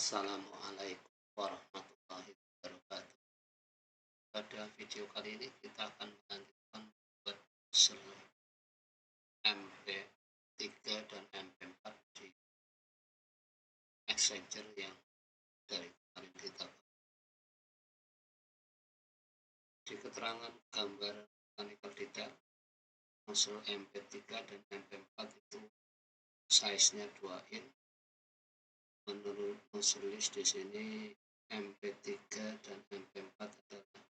Assalamualaikum warahmatullahi wabarakatuh. Pada video kali ini kita akan melanjutkan buat usul MP3 dan MP4 di Exchanger yang dari kemarin kita bahas. Di keterangan gambar mechanical detail, usul MP3 dan MP4 itu size-nya 2 in. Menurut usul list di sini MP3 dan MP4 adalah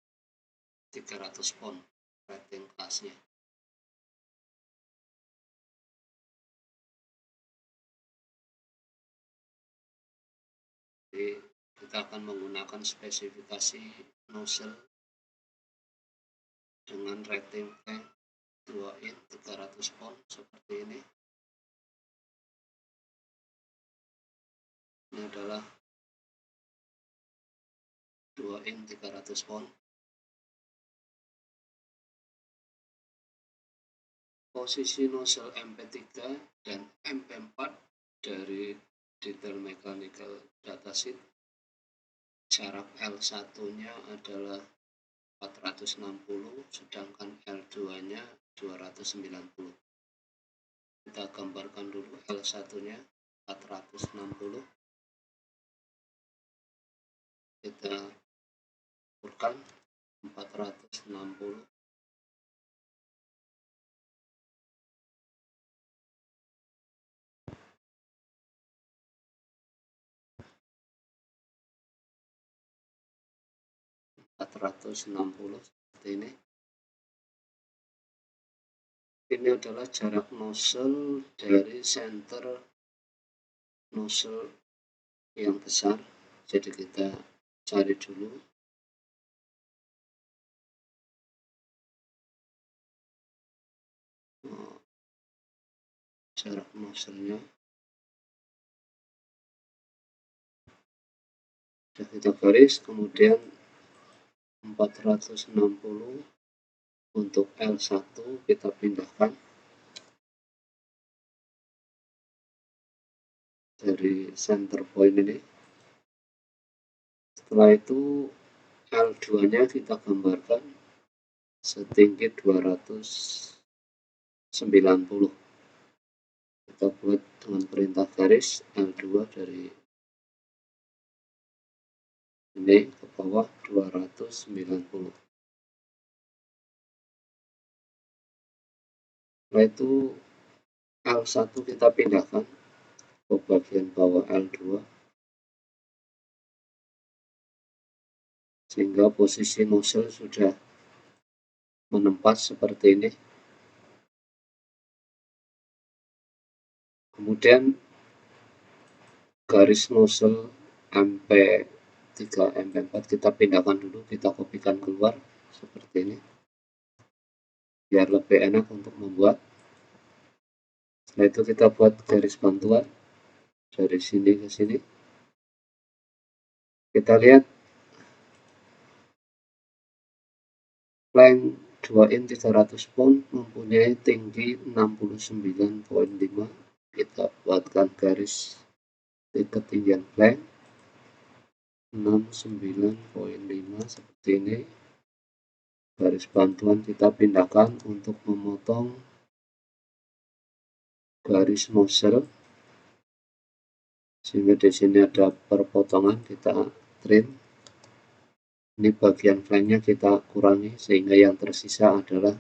300 pound rating kelasnya. Jadi kita akan menggunakan spesifikasi nozzle dengan rating tank 2 in 300 pound seperti ini. Ini adalah 2 in 300 pound. Posisi nozzle MP3 dan MP4 dari detail mechanical datasheet, jarak L1 nya adalah 460 sedangkan L2 nya 290. Kita gambarkan dulu L1 nya 460, kita ukurkan 460 seperti ini. Ini adalah jarak nozzle dari center nozzle yang besar. Jadi kita cari dulu jarak nozzle-nya. Sudah kita garis, kemudian 460 untuk L1 kita pindahkan dari center point ini. Setelah itu L2 nya kita gambarkan setinggi 290. Kita buat dengan perintah garis L2 dari ini ke bawah 290. Setelah itu L1 kita pindahkan ke bagian bawah L2 sehingga posisi nozzle sudah menempat seperti ini. Kemudian garis nozzle MP3 MP4 kita pindahkan dulu, kita kopikan keluar seperti ini biar lebih enak untuk membuat. Setelah itu kita buat garis bantuan dari sini ke sini. Kita lihat plank 2 in 300 pound mempunyai tinggi 69,5. Kita buatkan garis di ketinggian plank 69,5 seperti ini. Garis bantuan kita pindahkan untuk memotong garis nozzle sehingga di sini ada perpotongan, kita trim. Ini bagian flanknya kita kurangi sehingga yang tersisa adalah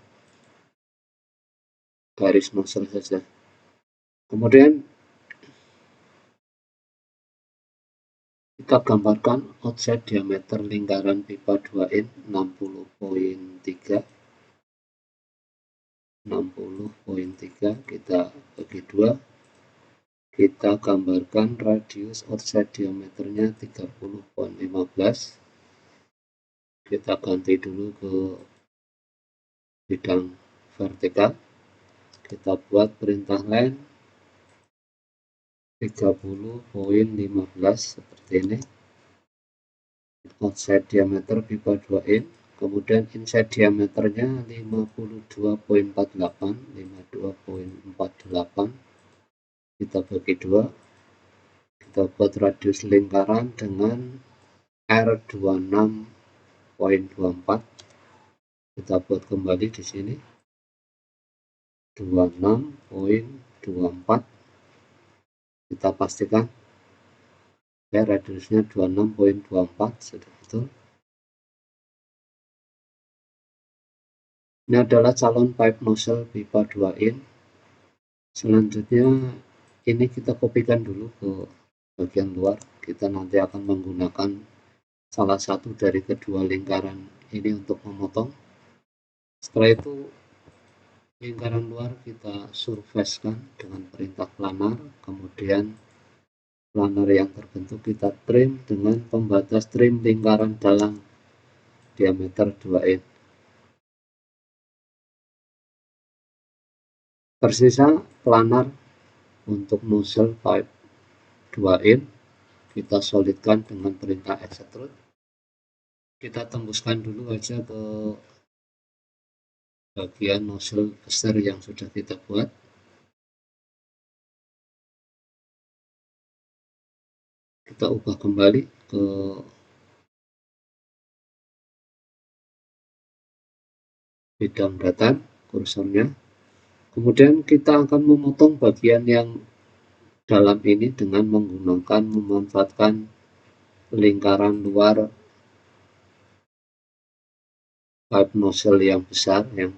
garis nozzle saja. Kemudian kita gambarkan outside diameter lingkaran pipa 2 in 60,3. Kita bagi 2. Kita gambarkan radius outside diameternya 30,15. Kita ganti dulu ke bidang vertikal. Kita buat perintah line 30,15 seperti ini. Outside diameter pipa 2 in, kemudian inside diameternya 52,48. Kita bagi 2. kita buat radius lingkaran dengan R26.24. Kita buat kembali di sini 26.24. Kita pastikan ya radiusnya 26.24 sudah betul. Ini adalah calon pipe nozzle pipa 2 in. Selanjutnya ini kita kopikan dulu ke bagian luar. Kita nanti akan menggunakan salah satu dari kedua lingkaran ini untuk memotong. Setelah itu lingkaran luar kita surfacekan dengan perintah planar, kemudian planar yang terbentuk kita trim dengan pembatas trim lingkaran dalam diameter 2 in. Tersisa planar untuk nozzle pipe 2 in, kita solidkan dengan perintah extrude. Kita tembuskan dulu aja ke bagian nozzle besar yang sudah kita buat. Kita ubah kembali ke bidang datar kursornya. Kemudian kita akan memotong bagian yang dalam ini dengan memanfaatkan lingkaran luar pipe nozzle yang besar yang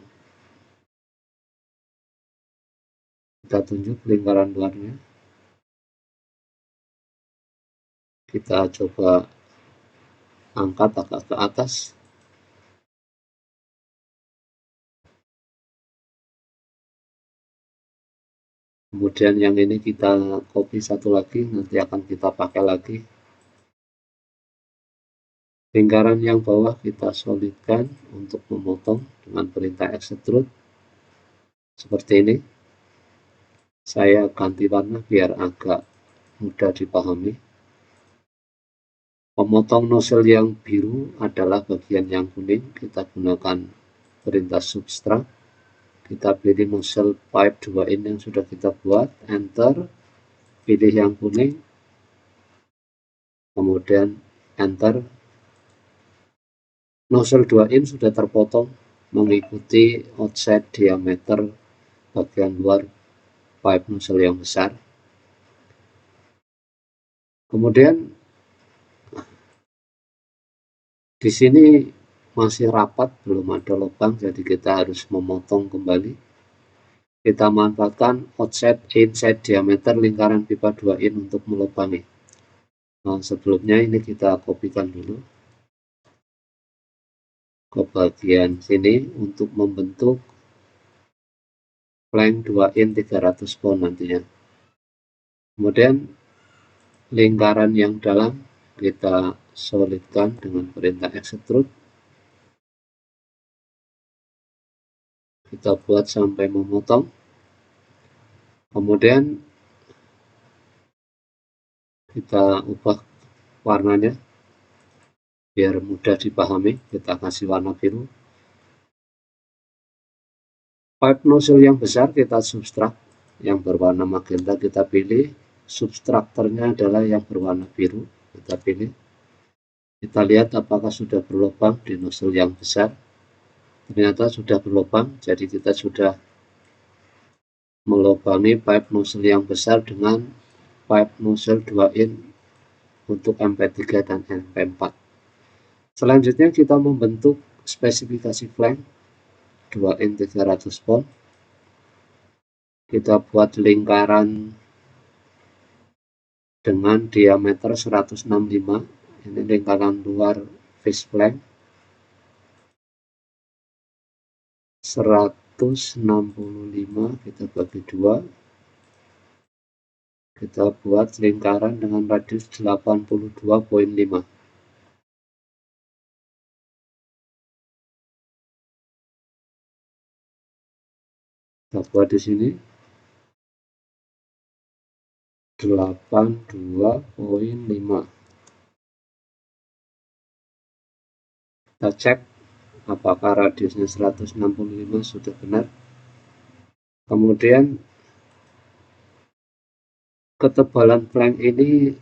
kita tunjuk lingkaran luarnya. Kita coba angkat agak ke atas. Kemudian yang ini kita copy satu lagi, nanti akan kita pakai lagi. Lingkaran yang bawah kita solidkan untuk memotong dengan perintah extrude seperti ini. Saya ganti warna biar agak mudah dipahami. Pemotong nozzle yang biru adalah bagian yang kuning. Kita gunakan perintah subtract. Kita pilih nozzle pipe 2 in yang sudah kita buat, enter, pilih yang kuning, kemudian enter. Nozzle 2 in sudah terpotong mengikuti offset diameter bagian luar pipe nozzle yang besar. Kemudian di sini masih rapat, belum ada lubang, jadi kita harus memotong kembali. Kita manfaatkan offset inside diameter lingkaran pipa 2 in untuk melubangi. Nah, sebelumnya ini kita kopikan dulu ke bagian sini untuk membentuk flank 2 in 300 pound nantinya. Kemudian lingkaran yang dalam kita solidkan dengan perintah extrude. Kita buat sampai memotong. Kemudian kita ubah warnanya biar mudah dipahami. Kita kasih warna biru. Pipe nozzle yang besar kita subtract, yang berwarna magenta kita pilih. Subtraktornya adalah yang berwarna biru, kita pilih. Kita lihat apakah sudah berlubang di nozzle yang besar. Ternyata sudah berlubang, jadi kita sudah melubangi pipe nozzle yang besar dengan pipe nozzle 2 in untuk MP3 dan MP4. Selanjutnya kita membentuk spesifikasi flank 2 in 300 pound. Kita buat lingkaran dengan diameter 165. Ini lingkaran luar face flank 165, kita bagi 2. Kita buat lingkaran dengan radius 82.5. Kita buat di sini 82.5. Kita cek apakah radiusnya 165 sudah benar. Kemudian ketebalan flank ini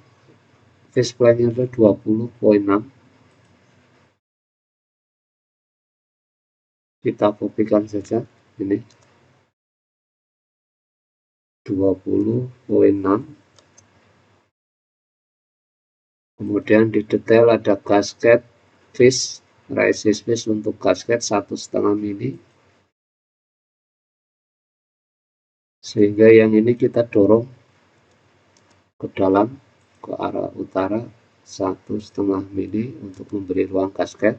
face plane-nya adalah 20,6. Kita kopikan saja ini 20,6. Kemudian di detail ada gasket fish, resist fish untuk gasket 1,5 mili, sehingga yang ini kita dorong ke dalam ke arah utara 1,5 mili untuk memberi ruang gasket.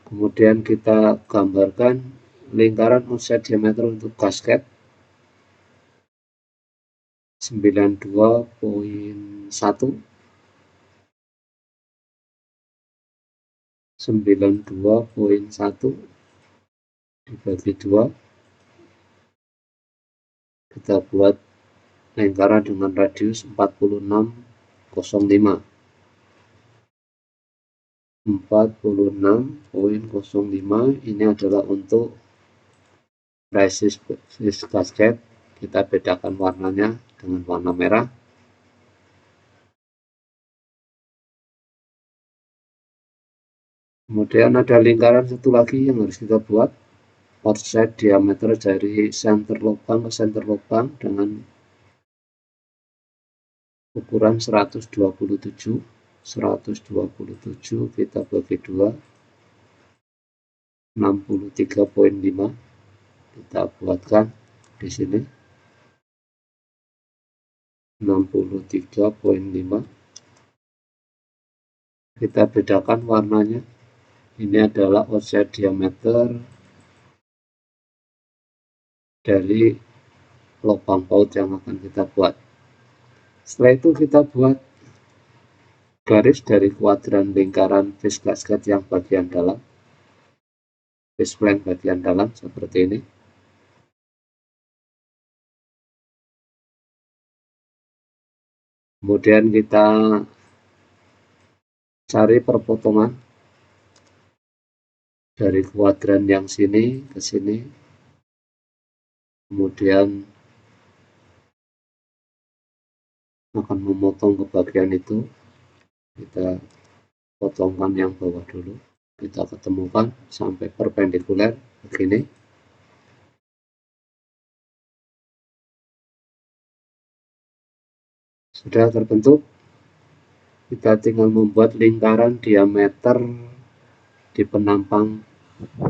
Kemudian kita gambarkan lingkaran offset diameter untuk gasket 92,1 dibagi 2, kita buat lingkaran dengan radius 46,05. 46,05 ini adalah untuk resist gasket. Kita bedakan warnanya dengan warna merah. Kemudian ada lingkaran satu lagi yang harus kita buat, offset diameter dari center lubang ke center lubang dengan ukuran 127 kita bagi 2, 63,5. Kita buatkan di sini 63,5. Kita bedakan warnanya. Ini adalah offset diameter dari lubang paut yang akan kita buat. Setelah itu kita buat garis dari kuadran lingkaran face gasket yang bagian dalam, face plane bagian dalam seperti ini. Kemudian kita cari perpotongan dari kuadran yang sini ke sini, kemudian akan memotong ke bagian itu. Kita potongkan yang bawah dulu, kita ketemukan sampai perpendikuler begini. Sudah terbentuk, kita tinggal membuat lingkaran diameter di penampang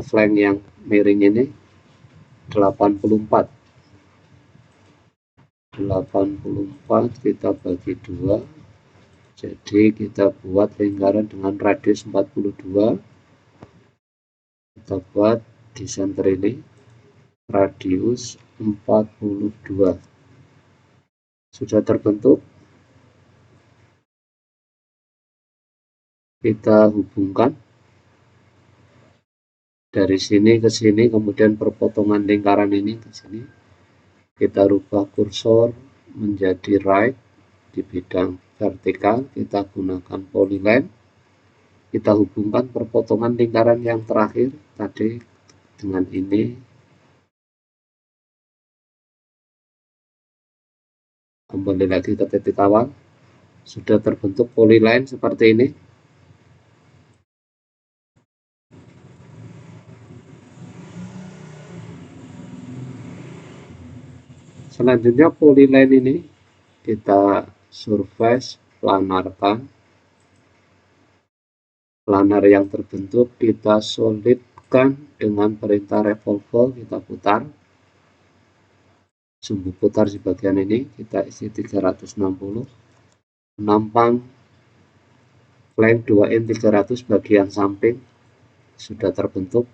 flank yang miring ini 84. Kita bagi 2, jadi kita buat lingkaran dengan radius 42. Kita buat di center ini radius 42. Sudah terbentuk, kita hubungkan dari sini ke sini, kemudian perpotongan lingkaran ini ke sini. Kita rubah kursor menjadi right di bidang vertikal, kita gunakan polyline. Kita hubungkan perpotongan lingkaran yang terakhir tadi dengan ini. Kembali lagi ke titik awal. Sudah terbentuk polyline seperti ini. Selanjutnya polyline ini kita surface planarkan. Planar yang terbentuk kita solidkan dengan perintah revolve, kita putar. Sumbu putar di bagian ini kita isi 360. Penampang flank 2in 300 bagian samping sudah terbentuk.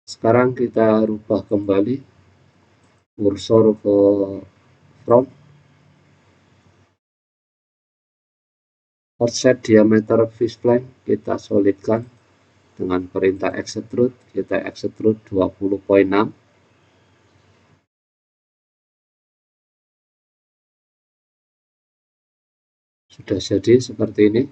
Sekarang kita rubah kembali kursor ke front. Offset diameter face plane kita solidkan dengan perintah extrude, kita extrude 20,6. Sudah jadi seperti ini.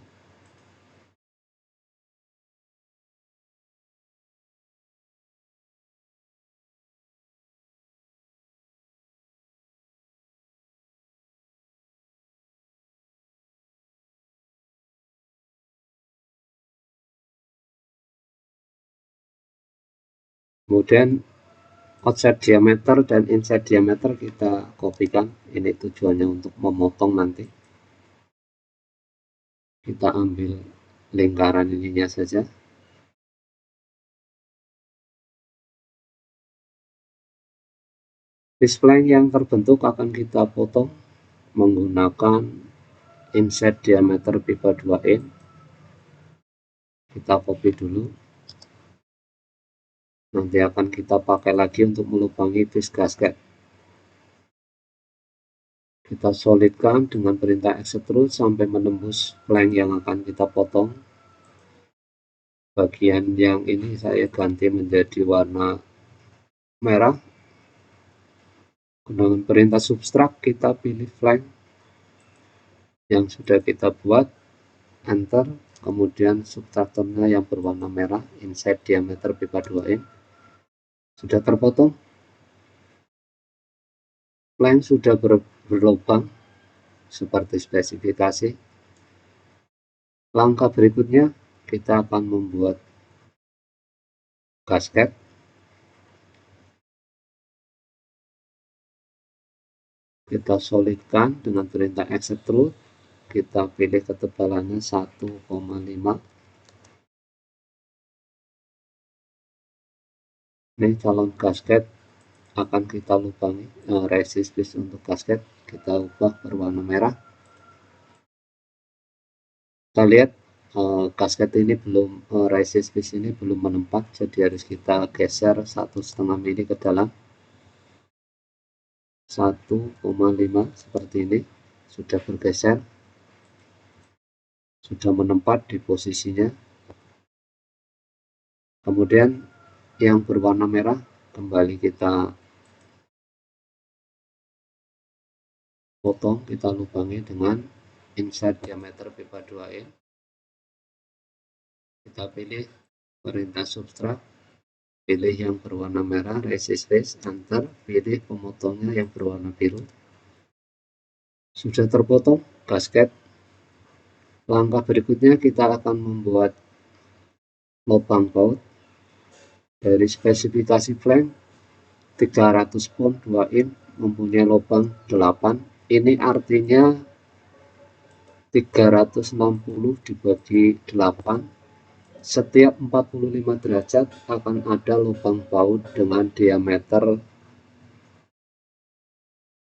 Kemudian offset diameter dan inset diameter kita kopikan. Ini tujuannya untuk memotong nanti. Kita ambil lingkaran ininya saja. Spline yang terbentuk akan kita potong menggunakan inset diameter pipa 2 in. Kita copy dulu. Nanti akan kita pakai lagi untuk melubangi base gasket. Kita solidkan dengan perintah extrude sampai menembus plank yang akan kita potong. Bagian yang ini saya ganti menjadi warna merah. Dengan perintah subtract kita pilih flank yang sudah kita buat, enter, kemudian subtraktornya yang berwarna merah, inside diameter pipa 2 in. Sudah terpotong. Flank sudah berlubang seperti spesifikasi. Langkah berikutnya kita akan membuat gasket. Kita solidkan dengan perintah extrude. Kita pilih ketebalannya 1,5. Ini calon gasket akan kita lubangi. Resist base untuk gasket kita ubah berwarna merah. Kita lihat gasket ini belum, resist base ini belum menempat, jadi harus kita geser 1,5 mili ke dalam. 1,5 seperti ini, sudah bergeser, sudah menempat di posisinya. Kemudian yang berwarna merah kembali kita potong, kita lubangi dengan insert diameter pipa 2 in. Kita pilih perintah subtract, pilih yang berwarna merah, resist base, enter, pilih pemotongnya yang berwarna biru. Sudah terpotong gasket. Langkah berikutnya kita akan membuat lubang baut. Dari spesifikasi flank 300 pound 2 in mempunyai lubang 8. Ini artinya 360 dibagi 8. Setiap 45 derajat akan ada lubang baut dengan diameter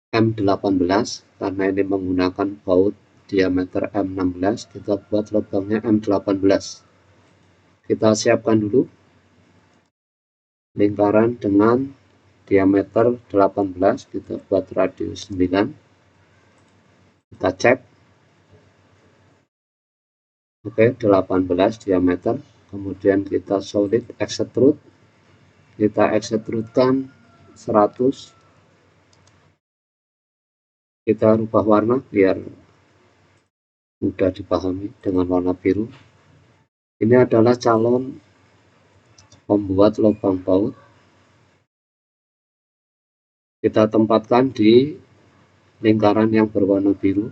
M18. Karena ini menggunakan baut diameter M16, kita buat lubangnya M18. Kita siapkan dulu lingkaran dengan diameter 18, kita buat radius 9. Kita cek. Oke, 18 diameter. Kemudian kita solid extrude. Kita extrudekan 100. Kita rubah warna biar mudah dipahami dengan warna biru. Ini adalah calon pembuat lubang baut. Kita tempatkan di lingkaran yang berwarna biru.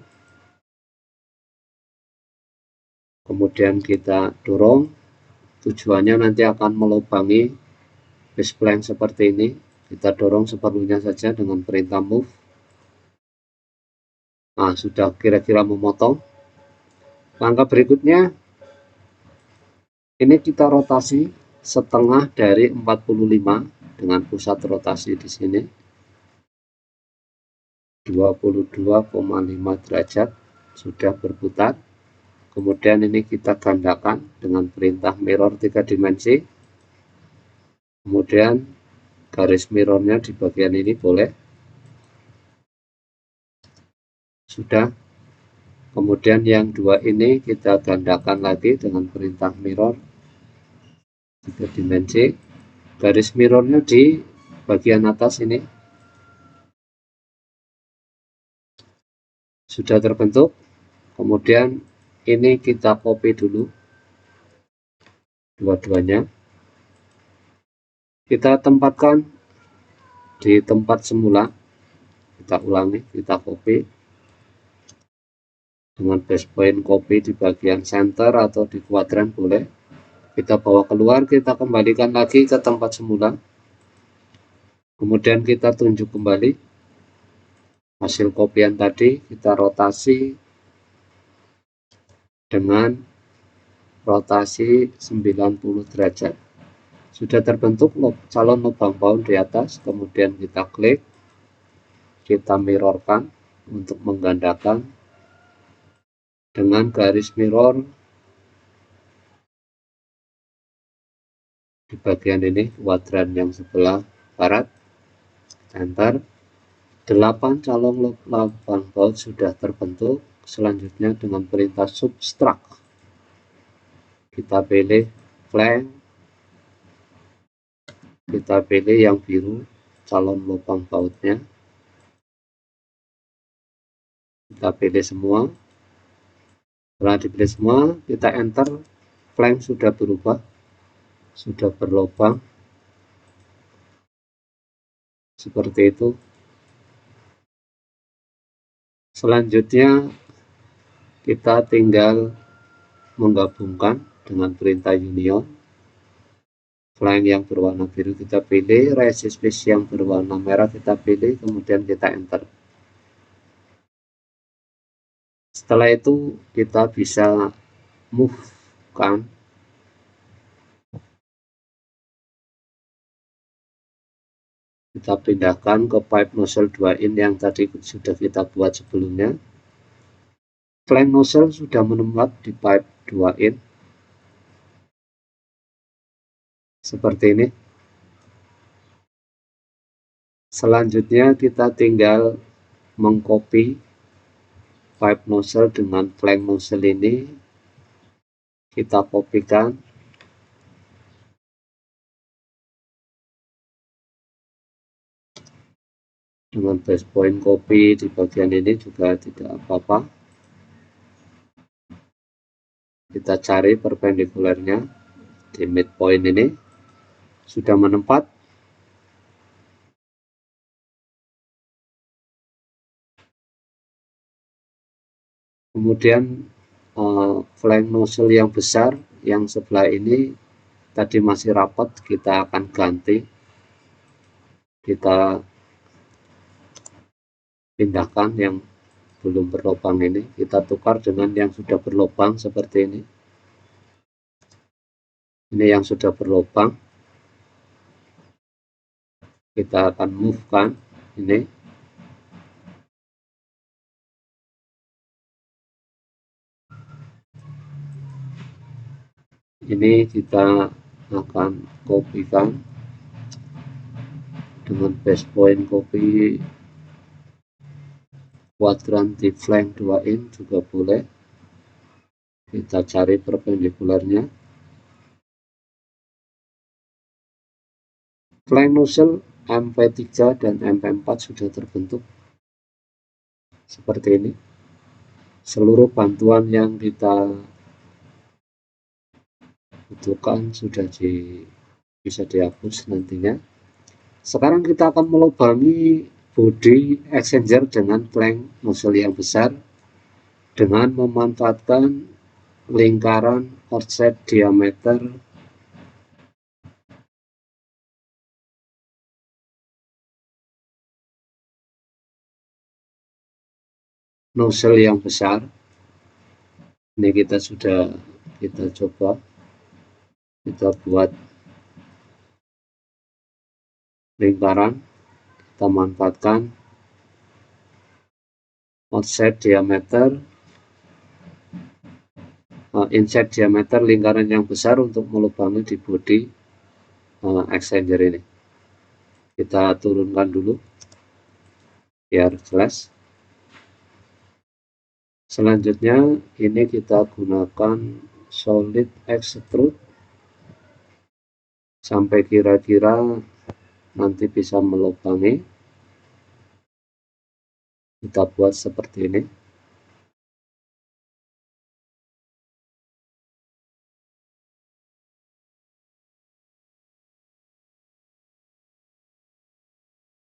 Kemudian kita dorong, tujuannya nanti akan melubangi base plank seperti ini. Kita dorong seperlunya saja dengan perintah move. Nah, sudah kira-kira memotong. Langkah berikutnya, ini kita rotasi setengah dari 45 dengan pusat rotasi di sini 22,5 derajat, sudah berputar. Kemudian ini kita gandakan dengan perintah mirror 3 dimensi. Kemudian garis mirrornya di bagian ini boleh. Sudah. Kemudian yang dua ini kita gandakan lagi dengan perintah mirror 3 dimensi. Garis mirrornya di bagian atas ini. Sudah terbentuk. Kemudian ini kita copy dulu dua-duanya. Kita tempatkan di tempat semula. Kita ulangi, kita copy dengan base point, copy di bagian center atau di kuadran boleh. Kita bawa keluar, kita kembalikan lagi ke tempat semula. Kemudian kita tunjuk kembali hasil kopian tadi, kita rotasi dengan rotasi 90 derajat. Sudah terbentuk calon lubang paut di atas, kemudian kita klik, kita mirrorkan untuk menggandakan dengan garis mirror di bagian ini, kuadran yang sebelah barat. Enter. 8 calon lubang paut sudah terbentuk. Selanjutnya dengan perintah subtract, kita pilih flank, kita pilih yang biru calon lubang pautnya, kita pilih semua. Setelah dipilih semua, kita enter. Flank sudah berubah, sudah berlubang seperti itu. Selanjutnya kita tinggal menggabungkan dengan perintah union. Flank yang berwarna biru kita pilih, resist face yang berwarna merah kita pilih, kemudian kita enter. Setelah itu kita bisa move kan, kita pindahkan ke pipe nozzle 2 in yang tadi sudah kita buat sebelumnya. Flank nozzle sudah menempel di pipe 2 in seperti ini. Selanjutnya kita tinggal mengcopy pipe nozzle dengan flank nozzle ini, kita kopikan dengan base point copy di bagian ini juga tidak apa-apa. Kita cari perpendikulernya di midpoint ini, sudah menempat. Kemudian flank nozzle yang besar yang sebelah ini tadi masih rapat, kita akan ganti, kita pindahkan yang belum berlubang ini, kita tukar dengan yang sudah berlubang seperti ini. Ini yang sudah berlubang, kita akan move kan ini. Ini kita akan kopikan dengan base point copy kuadran di flank 2 in juga boleh. Kita cari perpendikulernya. Flank nozzle MP3 dan MP4 sudah terbentuk seperti ini. Seluruh bantuan yang kita butuhkan sudah bisa dihapus nantinya. Sekarang kita akan melubangi body exchanger dengan flank nozzle yang besar dengan memanfaatkan lingkaran offset diameter nozzle yang besar. Ini kita coba, kita buat lingkaran, kita manfaatkan offset diameter, insert diameter lingkaran yang besar untuk melubangi di body exchanger ini. Kita turunkan dulu biar jelas. Selanjutnya ini kita gunakan solid extrude sampai kira-kira nanti bisa melubangi. Kita buat seperti ini.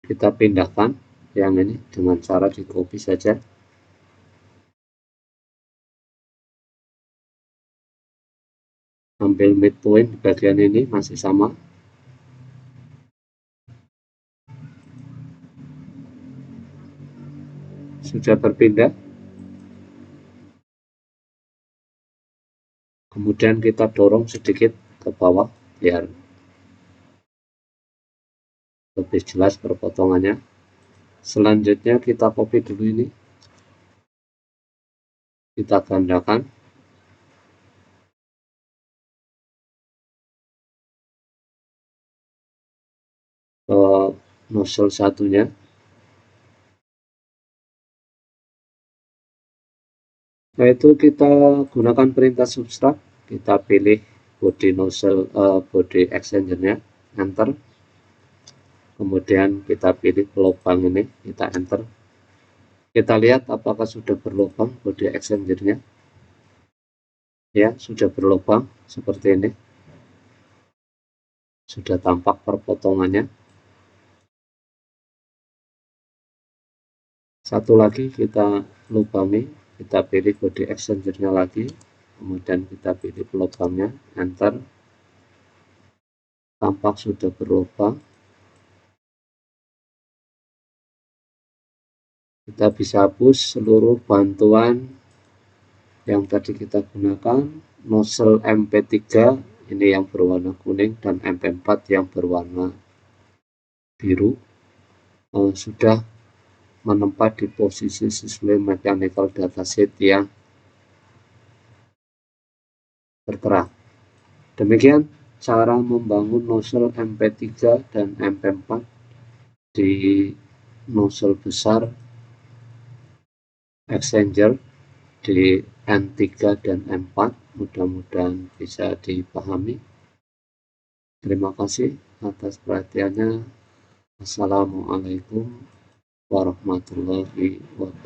Kita pindahkan yang ini dengan cara di copy saja. Ambil midpoint di bagian ini masih sama. sudah berpindah. Kemudian kita dorong sedikit ke bawah biar lebih jelas perpotongannya. Selanjutnya kita copy dulu ini, kita gandakan. Ke nozzle satunya. Nah, itu kita gunakan perintah subtract, kita pilih body nozzle, body extendernya, enter. Kemudian kita pilih lubang ini, kita enter. Kita lihat apakah sudah berlubang body extendernya. Ya, sudah berlubang seperti ini. Sudah tampak perpotongannya. Satu lagi kita lubangi, kita pilih body extendernya lagi, kemudian kita pilih pelubangnya, enter. Tampak sudah berlubang. Kita bisa hapus seluruh bantuan yang tadi kita gunakan. Nozzle MP3 ini yang berwarna kuning dan MP4 yang berwarna biru sudah menempat di posisi sesuai mechanical datasheet yang tertera. Demikian cara membangun nozzle MP3 dan MP4 di nozzle besar exchanger di N3 dan M4. Mudah-mudahan bisa dipahami. Terima kasih atas perhatiannya. Assalamualaikum warahmatullahi wabarakatuh.